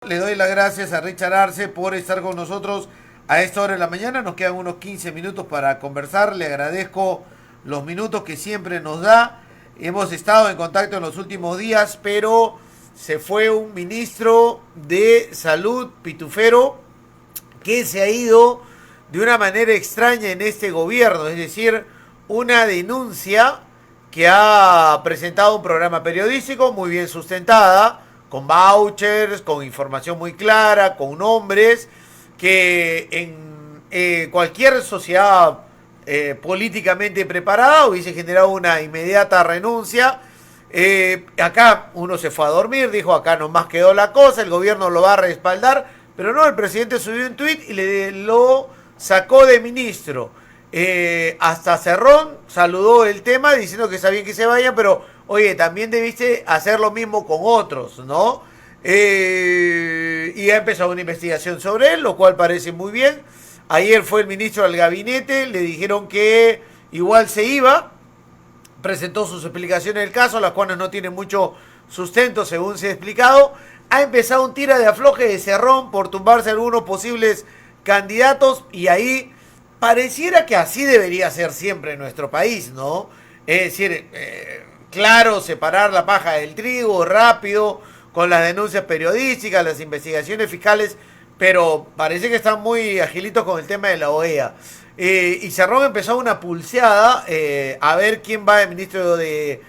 Le doy las gracias a Richard Arce por estar con nosotros a esta hora de la mañana. Nos quedan unos 15 minutos para conversar. Le agradezco los minutos que siempre nos da. Hemos estado en contacto en los últimos días, pero se fue un ministro de Salud pitufero que se ha ido de una manera extraña en este gobierno. Es decir, una denuncia que ha presentado un programa periodístico muy bien sustentada, con vouchers, con información muy clara, con nombres, que en cualquier sociedad políticamente preparada hubiese generado una inmediata renuncia. Acá uno se fue a dormir, dijo acá nomás quedó la cosa, el gobierno lo va a respaldar, pero no, el presidente subió un tuit y lo sacó de ministro. Hasta Cerrón saludó el tema diciendo que está bien que se vayan, pero oye, también debiste hacer lo mismo con otros, ¿no? Y ha empezado una investigación sobre él, lo cual parece muy bien. Ayer fue el ministro al gabinete, le dijeron que igual se iba, presentó sus explicaciones del caso, las cuales no tienen mucho sustento según se ha explicado. Ha empezado un tira de afloje de Cerrón por tumbarse algunos posibles candidatos y ahí pareciera que así debería ser siempre en nuestro país, ¿no? Es decir, claro, separar la paja del trigo, rápido, con las denuncias periodísticas, las investigaciones fiscales, pero parece que están muy agilitos con el tema de la OEA. Y Cerrón empezó una pulseada a ver quién va de ministro de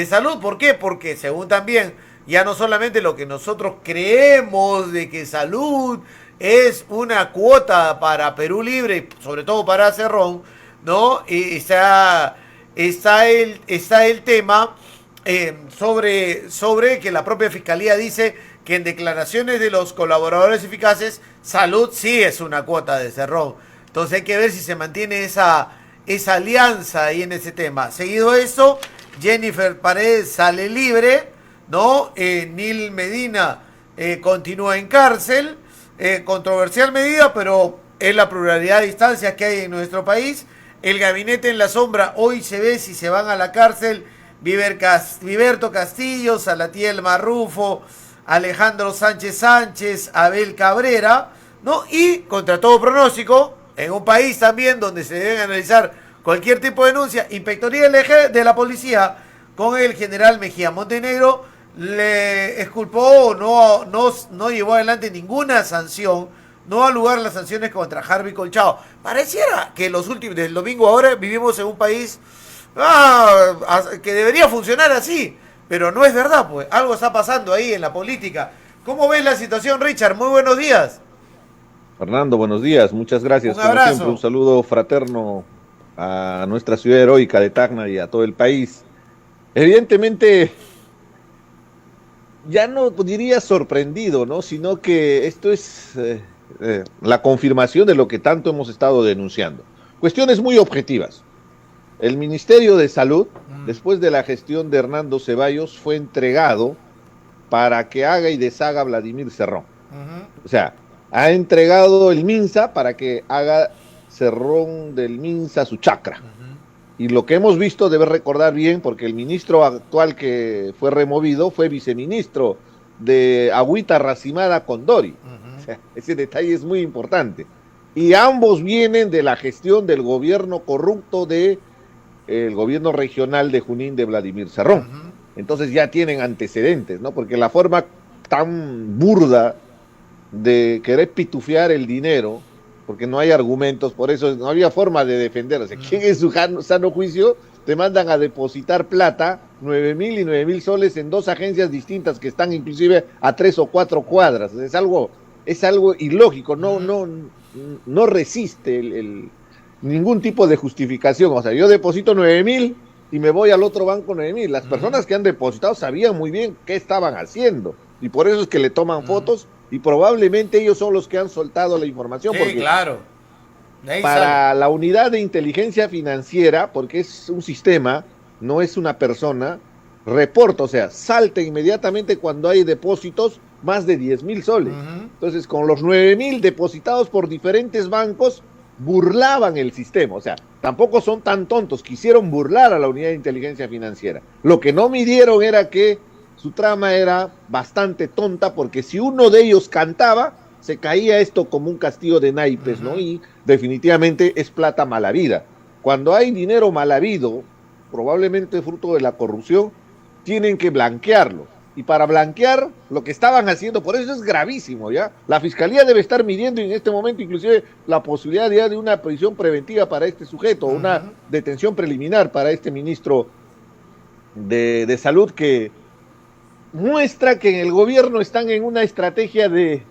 Salud. ¿Por qué? Porque según también, ya no solamente lo que nosotros creemos de que salud es una cuota para Perú Libre y sobre todo para Cerrón, ¿no? Y está el tema sobre que la propia Fiscalía dice que en declaraciones de los colaboradores eficaces, salud sí es una cuota de Cerrón. Entonces hay que ver si se mantiene esa alianza ahí en ese tema. Seguido eso, Jennifer Paredes sale libre, ¿no? Nil Medina continúa en cárcel. Controversial medida, pero es la pluralidad de instancias que hay en nuestro país. El gabinete en la sombra, hoy se ve si se van a la cárcel Viverto Castillo, Salatiel Marrufo, Alejandro Sánchez, Abel Cabrera, ¿no? Y contra todo pronóstico, en un país también donde se deben analizar cualquier tipo de denuncia, Inspectoría de la Policía con el general Mejía Montenegro le exculpó, no llevó adelante ninguna sanción, no ha lugar las sanciones contra Harvey Colchado. Pareciera que los últimos, del domingo ahora, vivimos en un país que debería funcionar así, pero no es verdad, pues algo está pasando ahí en la política. ¿Cómo ves la situación, Richard? Muy buenos días. Fernando, buenos días, muchas gracias. Un abrazo. Como siempre, un saludo fraterno a nuestra ciudad heroica de Tacna y a todo el país. Evidentemente, ya no diría sorprendido, ¿no? Sino que esto es la confirmación de lo que tanto hemos estado denunciando. Cuestiones muy objetivas. El Ministerio de Salud, después de la gestión de Hernando Ceballos, fue entregado para que haga y deshaga Vladimir Cerrón. O sea, ha entregado el MINSA para que haga Cerrón del MINSA su chacra. Y lo que hemos visto debe recordar bien, porque el ministro actual que fue removido fue viceministro de Agüita Racimada Condori. O sea, ese detalle es muy importante. Y ambos vienen de la gestión del gobierno corrupto del gobierno regional de Junín de Vladimir Cerrón. Entonces ya tienen antecedentes, ¿no? Porque la forma tan burda de querer pitufiar el dinero, porque no hay argumentos, por eso no había forma de defenderse. ¿Quién en su sano juicio te mandan a depositar plata, 9.000 y 9.000 soles en dos agencias distintas que están inclusive a 3 o 4 cuadras? Es algo ilógico, no resiste ningún tipo de justificación. O sea, yo deposito 9.000 y me voy al otro banco 9.000. Las personas que han depositado sabían muy bien qué estaban haciendo y por eso es que le toman fotos. Y probablemente ellos son los que han soltado la información. Sí, porque claro. Para la unidad de inteligencia financiera, porque es un sistema, no es una persona, reporta, o sea, salta inmediatamente cuando hay depósitos más de 10.000 soles. Entonces, con los 9.000 depositados por diferentes bancos, burlaban el sistema. O sea, tampoco son tan tontos, quisieron burlar a la unidad de inteligencia financiera. Lo que no midieron era que su trama era bastante tonta, porque si uno de ellos cantaba, se caía esto como un castillo de naipes, ¿no? Y definitivamente es plata mal habida. Cuando hay dinero mal habido, probablemente fruto de la corrupción, tienen que blanquearlo. Y para blanquear lo que estaban haciendo, por eso es gravísimo, ¿ya? La fiscalía debe estar midiendo en este momento inclusive la posibilidad ya de una prisión preventiva para este sujeto, una detención preliminar para este ministro de Salud, que muestra que en el gobierno están en una estrategia de,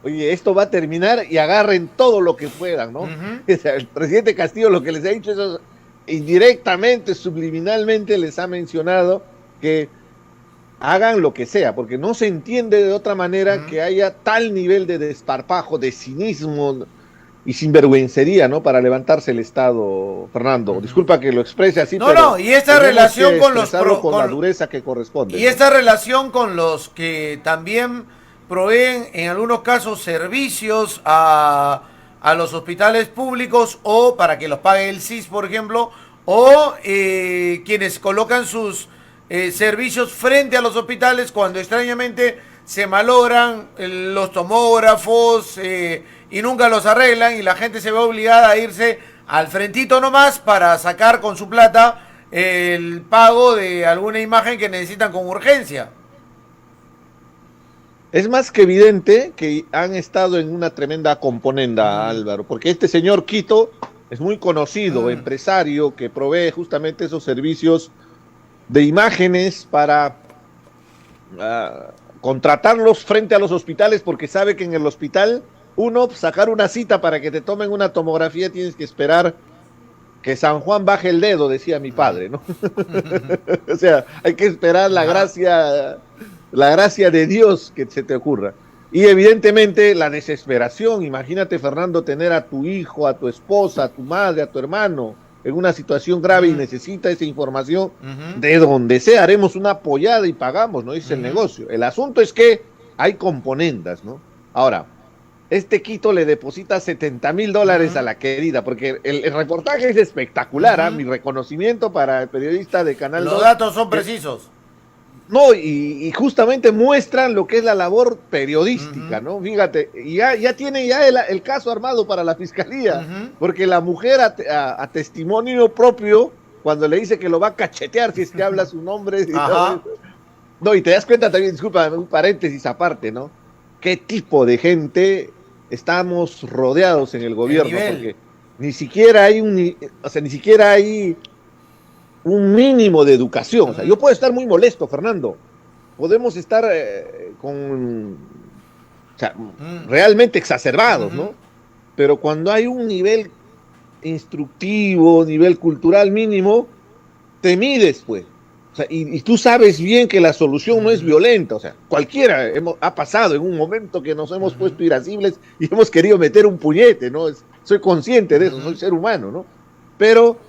oye, esto va a terminar y agarren todo lo que puedan, ¿no? O sea, el presidente Castillo lo que les ha dicho es indirectamente, subliminalmente les ha mencionado que hagan lo que sea, porque no se entiende de otra manera que haya tal nivel de desparpajo, de cinismo y sinvergüencería, ¿no? Para levantarse el Estado, Fernando. Disculpa que lo exprese así, no, pero no, y esta relación con los con la dureza que corresponde. Y esta relación con los que también proveen en algunos casos servicios a los hospitales públicos, o para que los pague el SIS, por ejemplo, o quienes colocan sus servicios frente a los hospitales cuando extrañamente se malogran los tomógrafos y nunca los arreglan, y la gente se ve obligada a irse al frentito nomás para sacar con su plata el pago de alguna imagen que necesitan con urgencia. Es más que evidente que han estado en una tremenda componenda, Álvaro, porque este señor Quito es muy conocido, empresario que provee justamente esos servicios de imágenes para contratarlos frente a los hospitales, porque sabe que en el hospital sacar una cita para que te tomen una tomografía tienes que esperar que San Juan baje el dedo, decía mi padre, ¿no? O sea, hay que esperar la gracia de Dios que se te ocurra. Y evidentemente la desesperación, imagínate, Fernando, tener a tu hijo, a tu esposa, a tu madre, a tu hermano en una situación grave y necesita esa información de donde sea, haremos una apoyada y pagamos, ¿no? Dice el negocio. El asunto es que hay componendas, ¿no? Ahora, este Quito le deposita $70,000 a la querida, porque el reportaje es espectacular, mi reconocimiento para el periodista de Canal 2. Los datos son precisos. No, y justamente muestran lo que es la labor periodística, ¿no? Fíjate, ya tiene el caso armado para la fiscalía, porque la mujer a testimonio propio, cuando le dice que lo va a cachetear si es que habla su nombre, no, y te das cuenta también, disculpa, un paréntesis aparte, ¿no? ¿Qué tipo de gente estamos rodeados en el gobierno? Porque ni siquiera hay un mínimo de educación. O sea, yo puedo estar muy molesto, Fernando. Podemos estar realmente exacerbados, ¿no? Pero cuando hay un nivel instructivo, nivel cultural mínimo, te mides, pues. O sea, y tú sabes bien que la solución no es violenta. O sea, cualquiera ha pasado en un momento que nos hemos puesto irascibles y hemos querido meter un puñete, ¿no? Soy consciente de eso, soy ser humano, ¿no? Pero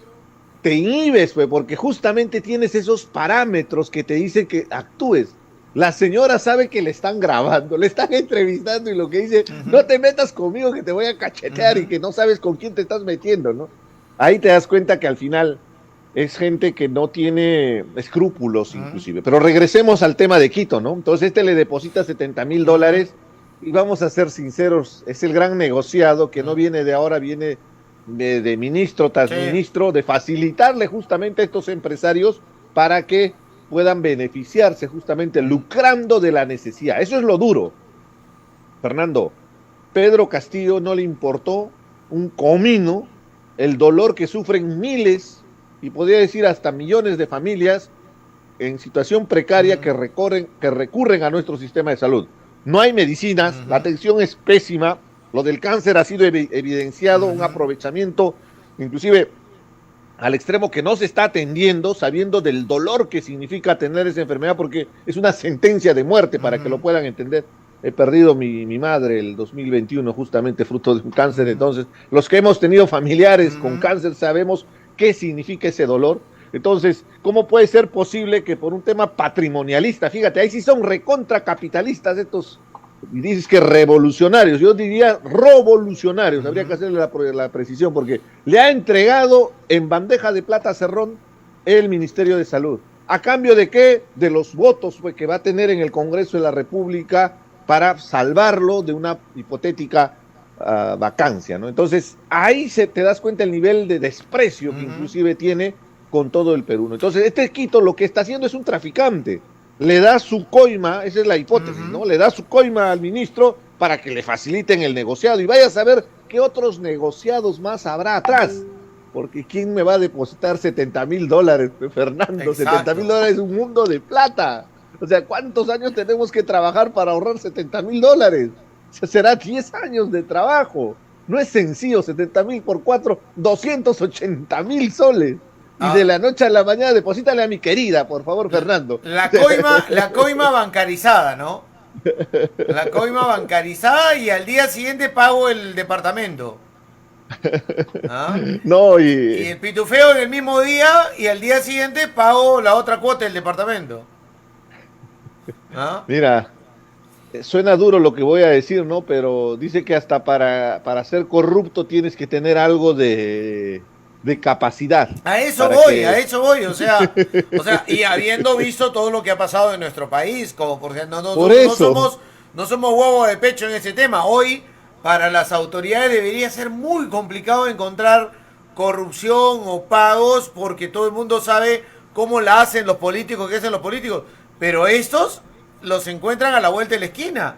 te inhibes, pues, porque justamente tienes esos parámetros que te dicen que actúes. La señora sabe que le están grabando, le están entrevistando y lo que dice, no te metas conmigo que te voy a cachetear y que no sabes con quién te estás metiendo, ¿no? Ahí te das cuenta que al final es gente que no tiene escrúpulos inclusive. Pero regresemos al tema de Quito, ¿no? Entonces le deposita $70,000 y vamos a ser sinceros, es el gran negociado que no viene de ahora, viene de ministro tras ministro, de facilitarle justamente a estos empresarios para que puedan beneficiarse justamente lucrando de la necesidad. Eso es lo duro, Fernando. Pedro Castillo no le importó un comino el dolor que sufren miles y podría decir hasta millones de familias en situación precaria que recurren a nuestro sistema de salud. No hay medicinas, la atención es pésima. Lo del cáncer ha sido evidenciado, un aprovechamiento, inclusive al extremo que no se está atendiendo, sabiendo del dolor que significa tener esa enfermedad, porque es una sentencia de muerte, para que lo puedan entender. He perdido mi madre el 2021, justamente fruto de un cáncer. Entonces, los que hemos tenido familiares con cáncer sabemos qué significa ese dolor. Entonces, ¿cómo puede ser posible que por un tema patrimonialista, fíjate, ahí sí son recontracapitalistas estos, y dices que revolucionarios, yo diría revolucionarios, habría que hacerle la precisión, porque le ha entregado en bandeja de plata a Cerrón el Ministerio de Salud, ¿A cambio de qué? De los votos pues, que va a tener en el Congreso de la República para salvarlo de una hipotética vacancia, ¿no? Entonces, ahí te das cuenta el nivel de desprecio que inclusive tiene con todo el Perú, ¿no? Entonces, este Quito lo que está haciendo es un traficante. Le da su coima, esa es la hipótesis, ¿no? Le da su coima al ministro para que le faciliten el negociado. Y vaya a saber qué otros negociados más habrá atrás. Porque ¿quién me va a depositar $70,000, Fernando? Exacto. $70,000 es un mundo de plata. O sea, ¿cuántos años tenemos que trabajar para ahorrar $70,000? O sea, será 10 años de trabajo. No es sencillo, 70,000 por 4, 280,000 soles. Y de la noche a la mañana deposítale a mi querida, por favor, Fernando. La coima bancarizada, ¿no? La coima bancarizada y al día siguiente pago el departamento. ¿Ah? No, Y el pitufeo en el mismo día y al día siguiente pago la otra cuota del departamento. ¿Ah? Mira, suena duro lo que voy a decir, ¿no? Pero dice que hasta para ser corrupto tienes que tener algo de capacidad. A eso voy, o sea, y habiendo visto todo lo que ha pasado en nuestro país, como por ejemplo, no somos huevos de pecho en ese tema. Hoy, para las autoridades debería ser muy complicado encontrar corrupción o pagos, porque todo el mundo sabe cómo la hacen los políticos, qué hacen los políticos. Pero estos los encuentran a la vuelta de la esquina.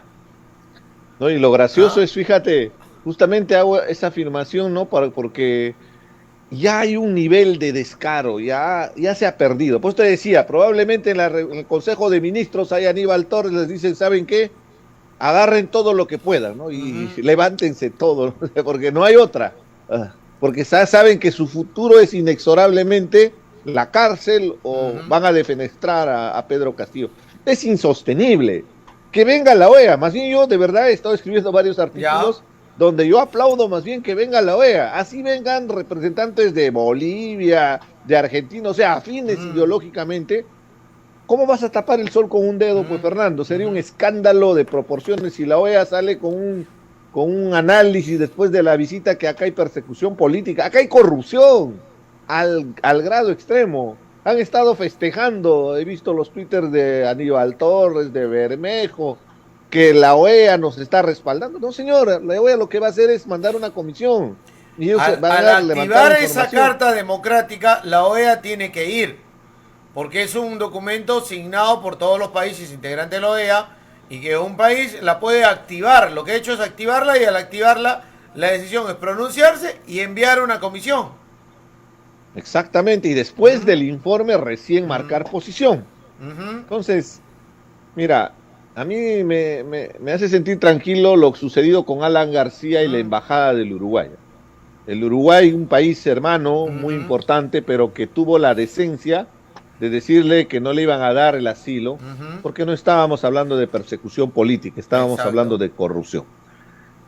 No, y lo gracioso es, fíjate, justamente hago esa afirmación, ¿no? Porque ya hay un nivel de descaro, ya se ha perdido. Pues te decía, probablemente en el Consejo de Ministros hay Aníbal Torres, les dicen, ¿saben qué? Agarren todo lo que puedan, ¿no? Y levántense todo, ¿no? Porque no hay otra. Porque saben que su futuro es inexorablemente la cárcel o van a defenestrar a Pedro Castillo. Es insostenible. Que venga la OEA. Más bien yo de verdad he estado escribiendo varios artículos donde yo aplaudo más bien que venga la OEA. Así vengan representantes de Bolivia, de Argentina, o sea, afines ideológicamente. ¿Cómo vas a tapar el sol con un dedo, pues, Fernando? Sería un escándalo de proporciones si la OEA sale con un análisis después de la visita que acá hay persecución política, acá hay corrupción al grado extremo. Han estado festejando, he visto los twitters de Aníbal Torres, de Bermejo, que la OEA nos está respaldando. No, señora, la OEA lo que va a hacer es mandar una comisión. Y ellos al activar esa carta democrática, la OEA tiene que ir, porque es un documento signado por todos los países integrantes de la OEA y que un país la puede activar. Lo que ha hecho es activarla y al activarla la decisión es pronunciarse y enviar una comisión. Exactamente, y después del informe recién marcar posición. Entonces, mira, a mí me hace sentir tranquilo lo sucedido con Alan García y la Embajada del Uruguay. El Uruguay, un país hermano muy importante, pero que tuvo la decencia de decirle que no le iban a dar el asilo, porque no estábamos hablando de persecución política, estábamos hablando de corrupción.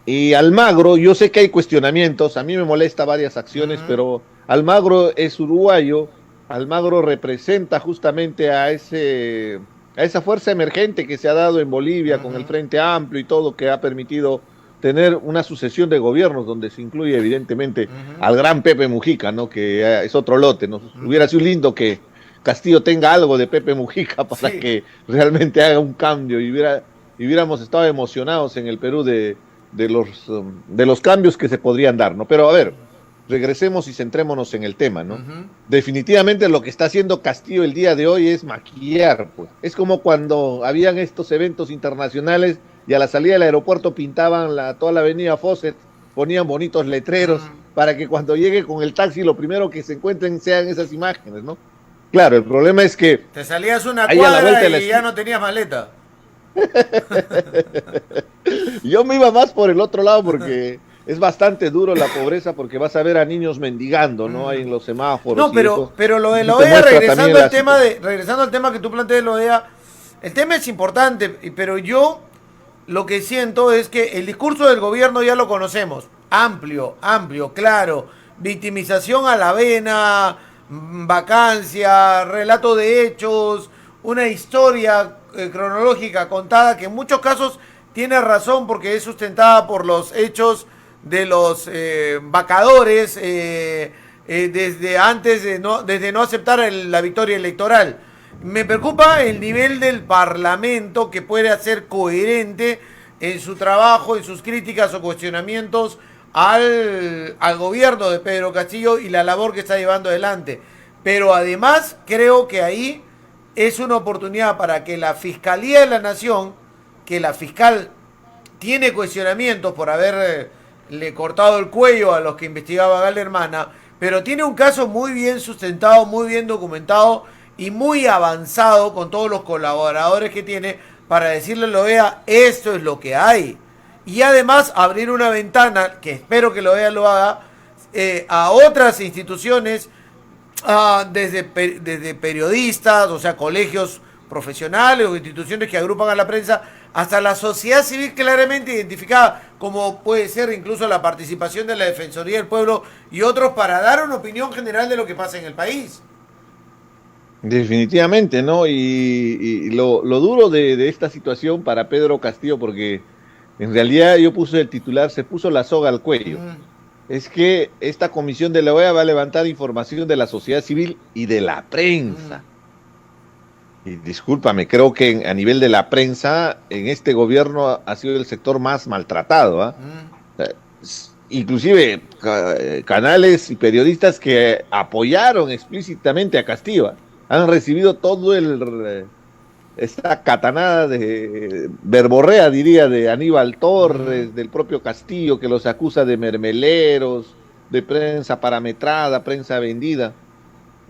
Y Almagro, yo sé que hay cuestionamientos, a mí me molesta varias acciones, pero Almagro es uruguayo, Almagro representa justamente a esa fuerza emergente que se ha dado en Bolivia con el Frente Amplio y todo, que ha permitido tener una sucesión de gobiernos donde se incluye evidentemente al gran Pepe Mujica, ¿no? Que es otro lote, ¿no? Hubiera sido lindo que Castillo tenga algo de Pepe Mujica para que realmente haga un cambio y hubiéramos estado emocionados en el Perú de los cambios que se podrían dar, ¿no? Pero a ver, regresemos y centrémonos en el tema, ¿no? Definitivamente lo que está haciendo Castillo el día de hoy es maquillar, pues. Es como cuando habían estos eventos internacionales y a la salida del aeropuerto pintaban toda la avenida Fawcett, ponían bonitos letreros para que cuando llegue con el taxi lo primero que se encuentren sean esas imágenes, ¿no? Claro, el problema es que te salías una cuadra y ya no tenías maleta. Yo me iba más por el otro lado porque es bastante duro la pobreza, porque vas a ver a niños mendigando, ¿no? Ahí en los semáforos. No, pero lo de la OEA, regresando al tema que tú planteas de la OEA, el tema es importante, pero yo lo que siento es que el discurso del gobierno ya lo conocemos. Amplio, claro. Victimización a la vena, vacancia, relato de hechos, una historia cronológica contada que en muchos casos tiene razón porque es sustentada por los hechos de los vacadores desde no aceptar la victoria electoral. Me preocupa el nivel del Parlamento que puede ser coherente en su trabajo, en sus críticas o cuestionamientos al gobierno de Pedro Castillo y la labor que está llevando adelante. Pero además creo que ahí es una oportunidad para que la Fiscalía de la Nación, que la fiscal tiene cuestionamientos por haberle cortado el cuello a los que investigaba Galermana, pero tiene un caso muy bien sustentado, muy bien documentado y muy avanzado con todos los colaboradores que tiene para decirle, lo vea, esto es lo que hay. Y además abrir una ventana, que espero que lo vea, lo haga, a otras instituciones, desde periodistas, o sea, colegios profesionales o instituciones que agrupan a la prensa, hasta la sociedad civil claramente identificada, como puede ser incluso la participación de la Defensoría del Pueblo y otros, para dar una opinión general de lo que pasa en el país. Definitivamente, ¿no? Y lo duro de esta situación para Pedro Castillo, porque en realidad yo puse el titular, se puso la soga al cuello. Es que esta comisión de la OEA va a levantar información de la sociedad civil y de la prensa. Y discúlpame, creo que a nivel de la prensa, en este gobierno ha sido el sector más maltratado, ¿ah? Inclusive canales y periodistas que apoyaron explícitamente a Castillo han recibido todo esta catanada de verborrea, diría, de Aníbal Torres, del propio Castillo, que los acusa de mermeleros, de prensa parametrada, prensa vendida.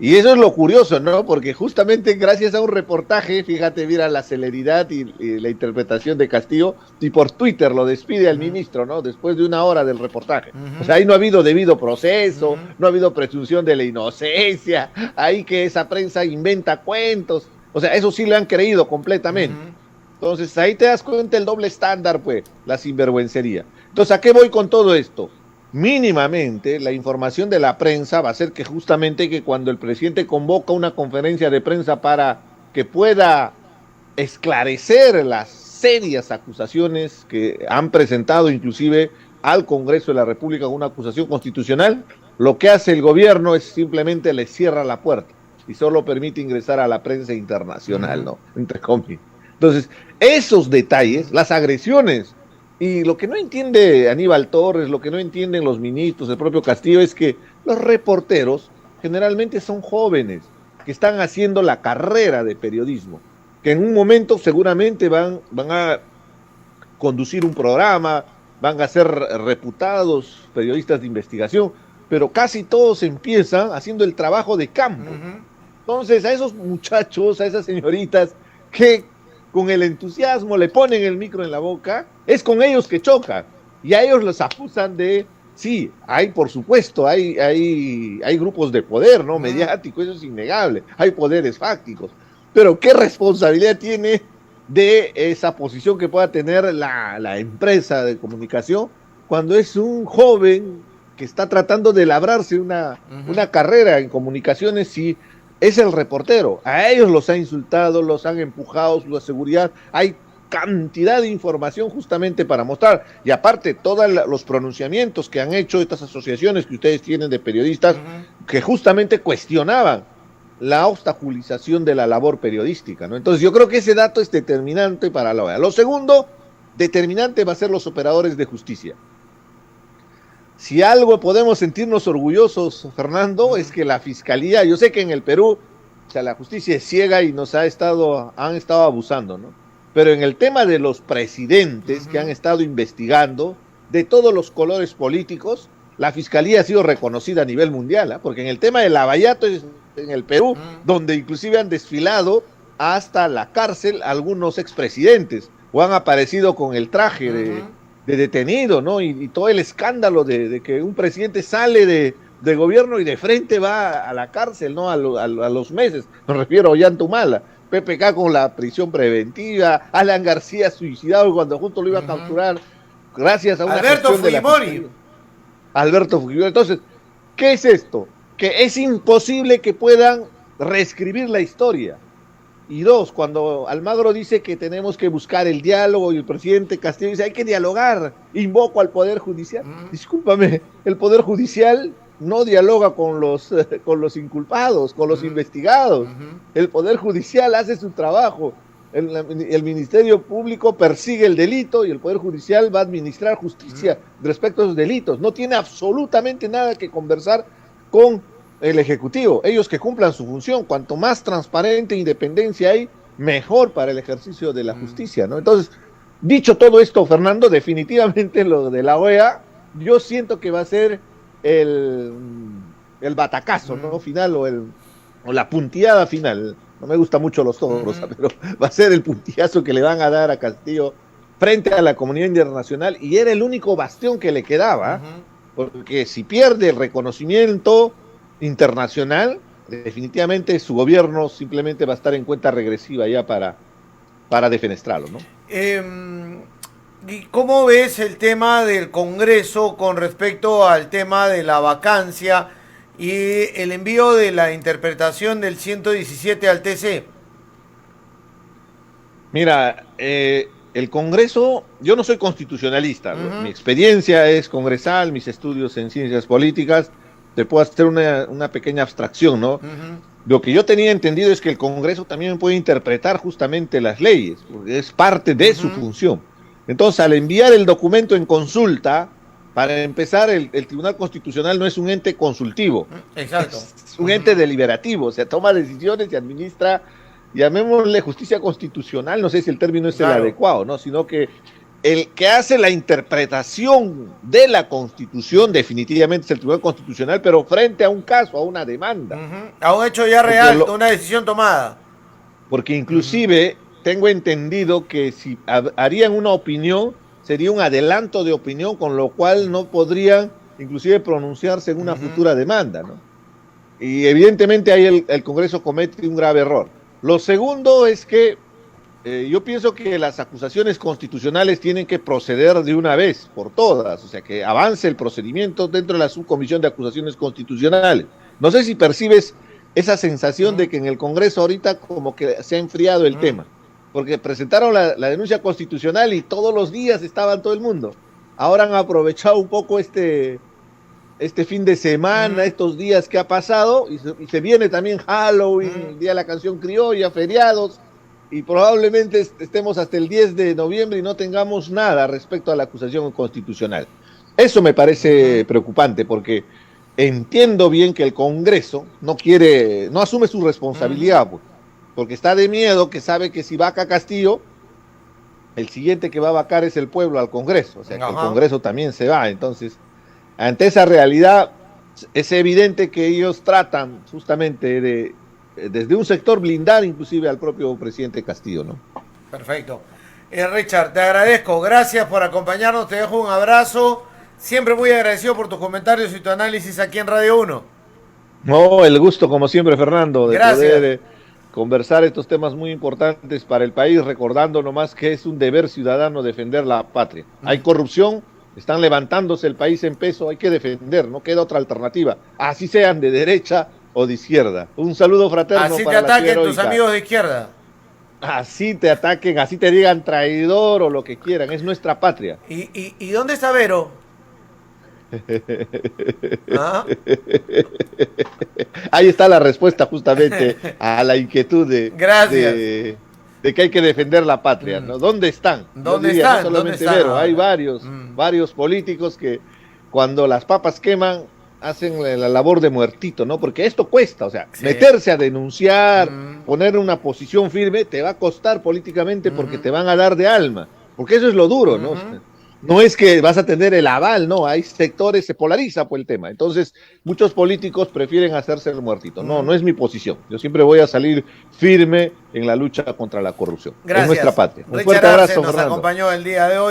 Y eso es lo curioso, ¿no? Porque justamente gracias a un reportaje, fíjate, mira la celeridad y la interpretación de Castillo, y por Twitter lo despide al ministro, ¿no? Después de una hora del reportaje. O sea, ahí no ha habido debido proceso, no ha habido presunción de la inocencia, ahí que esa prensa inventa cuentos. O sea, eso sí le han creído completamente. Entonces, ahí te das cuenta el doble estándar, pues, la sinvergüencería. Entonces, ¿a qué voy con todo esto? Mínimamente, la información de la prensa va a ser que justamente que cuando el presidente convoca una conferencia de prensa para que pueda esclarecer las serias acusaciones que han presentado inclusive al Congreso de la República una acusación constitucional, lo que hace el gobierno es simplemente le cierra la puerta y solo permite ingresar a la prensa internacional, ¿no? Entre comillas. Entonces, esos detalles, las agresiones, y lo que no entiende Aníbal Torres, lo que no entienden los ministros, el propio Castillo, es que los reporteros generalmente son jóvenes que están haciendo la carrera de periodismo, que en un momento seguramente van a conducir un programa, van a ser reputados periodistas de investigación, pero casi todos empiezan haciendo el trabajo de campo. Entonces, a esos muchachos, a esas señoritas que con el entusiasmo le ponen el micro en la boca, es con ellos que chocan. Y a ellos los acusan de, sí, por supuesto, hay grupos de poder, ¿no? Mediático, eso es innegable. Hay poderes fácticos. Pero ¿qué responsabilidad tiene de esa posición que pueda tener la empresa de comunicación cuando es un joven que está tratando de labrarse una carrera en comunicaciones y es el reportero? A ellos los ha insultado, los han empujado, su seguridad, hay cantidad de información justamente para mostrar, y aparte todos los pronunciamientos que han hecho estas asociaciones que ustedes tienen de periodistas, que justamente cuestionaban la obstaculización de la labor periodística, ¿no? Entonces yo creo que ese dato es determinante para la OEA. Lo segundo, determinante va a ser los operadores de justicia. Si algo podemos sentirnos orgullosos, Fernando, es que la Fiscalía, yo sé que en el Perú, o sea, la justicia es ciega y han estado abusando, ¿no? Pero en el tema de los presidentes que han estado investigando, de todos los colores políticos, la Fiscalía ha sido reconocida a nivel mundial, ¿eh? Porque en el tema del Lavallato en el Perú, donde inclusive han desfilado hasta la cárcel algunos expresidentes, o han aparecido con el traje de detenido, ¿no? Y todo el escándalo de que un presidente sale de gobierno y de frente va a la cárcel, ¿no? A los meses. Me refiero a Ollantumala, PPK con la prisión preventiva, Alan García suicidado cuando justo lo iba a capturar gracias a una Alberto Fujimori. Alberto Fujimori. Entonces, ¿qué es esto? Que es imposible que puedan reescribir la historia. Y dos, cuando Almagro dice que tenemos que buscar el diálogo y el presidente Castillo dice hay que dialogar, invoco al Poder Judicial. Discúlpame, el Poder Judicial no dialoga con los inculpados, con los investigados. El Poder Judicial hace su trabajo. El Ministerio Público persigue el delito y el Poder Judicial va a administrar justicia respecto a esos delitos. No tiene absolutamente nada que conversar con el Ejecutivo. Ellos que cumplan su función. Cuanto más transparente e independencia hay, mejor para el ejercicio de la justicia, ¿no? Entonces, dicho todo esto, Fernando, definitivamente lo de la OEA, yo siento que va a ser el batacazo, ¿no? Final o la punteada final. No me gustan mucho los toros, pero va a ser el puntillazo que le van a dar a Castillo frente a la comunidad internacional, y era el único bastión que le quedaba, porque si pierde el reconocimiento internacional, definitivamente su gobierno simplemente va a estar en cuenta regresiva ya para defenestrarlo, ¿no? ¿Y cómo ves el tema del Congreso con respecto al tema de la vacancia y el envío de la interpretación del 117 al TC? Mira, el Congreso, yo no soy constitucionalista, mi experiencia es congresal, mis estudios en ciencias políticas, te puedo hacer una pequeña abstracción, ¿no? Lo que yo tenía entendido es que el Congreso también puede interpretar justamente las leyes, porque es parte de su función. Entonces, al enviar el documento en consulta, para empezar, el Tribunal Constitucional no es un ente consultivo. Exacto. Es un ente deliberativo, o sea, toma decisiones y administra, llamémosle justicia constitucional, no sé si el término es el adecuado, ¿no? Sino que el que hace la interpretación de la Constitución definitivamente es el Tribunal Constitucional, pero frente a un caso, a una demanda. A un hecho ya real, una decisión tomada. Porque inclusive tengo entendido que si harían una opinión, sería un adelanto de opinión, con lo cual no podrían inclusive pronunciarse en una futura demanda, ¿no? Y evidentemente ahí el Congreso comete un grave error. Lo segundo es que yo pienso que las acusaciones constitucionales tienen que proceder de una vez por todas, o sea, que avance el procedimiento dentro de la subcomisión de acusaciones constitucionales. No sé si percibes esa sensación de que en el Congreso ahorita como que se ha enfriado el tema, porque presentaron la denuncia constitucional y todos los días estaban todo el mundo. Ahora han aprovechado un poco este fin de semana, estos días que ha pasado, y se viene también Halloween, el Día de la Canción Criolla, feriados, y probablemente estemos hasta el 10 de noviembre y no tengamos nada respecto a la acusación constitucional. Eso me parece preocupante, porque entiendo bien que el Congreso no asume su responsabilidad, porque está de miedo, que sabe que si vaca Castillo, el siguiente que va a vacar es el pueblo al Congreso, o sea que el Congreso también se va. Entonces, ante esa realidad, es evidente que ellos tratan justamente desde un sector blindar inclusive al propio presidente Castillo, ¿no? Perfecto. Richard, te agradezco, gracias por acompañarnos, te dejo un abrazo, siempre muy agradecido por tus comentarios y tu análisis aquí en Radio 1. No, el gusto como siempre, Fernando, de gracias. Poder conversar estos temas muy importantes para el país, recordando nomás que es un deber ciudadano defender la patria. Hay corrupción, están levantándose el país en peso, hay que defender, no queda otra alternativa, así sean de derecha o de izquierda. Un saludo fraterno. Así te ataquen tus amigos de izquierda. Así te ataquen, así te digan traidor o lo que quieran, es nuestra patria. ¿Y dónde está Vero? ¿Ah? Ahí está la respuesta justamente a la inquietud de que hay que defender la patria, ¿no? ¿Dónde están? ¿Dónde están? No solamente Vero, hay varios políticos que cuando las papas queman hacen la labor de muertito, ¿no? Porque esto cuesta, o sea, meterse a denunciar, poner una posición firme, te va a costar políticamente porque te van a dar de alma, porque eso es lo duro, ¿no? No es que vas a tener el aval, no, hay sectores, se polariza por el tema. Entonces, muchos políticos prefieren hacerse el muertito. No es mi posición. Yo siempre voy a salir firme en la lucha contra la corrupción. Gracias. Es nuestra patria. Un Richard fuerte abrazo, Arce nos Fernando. acompañó el día de hoy.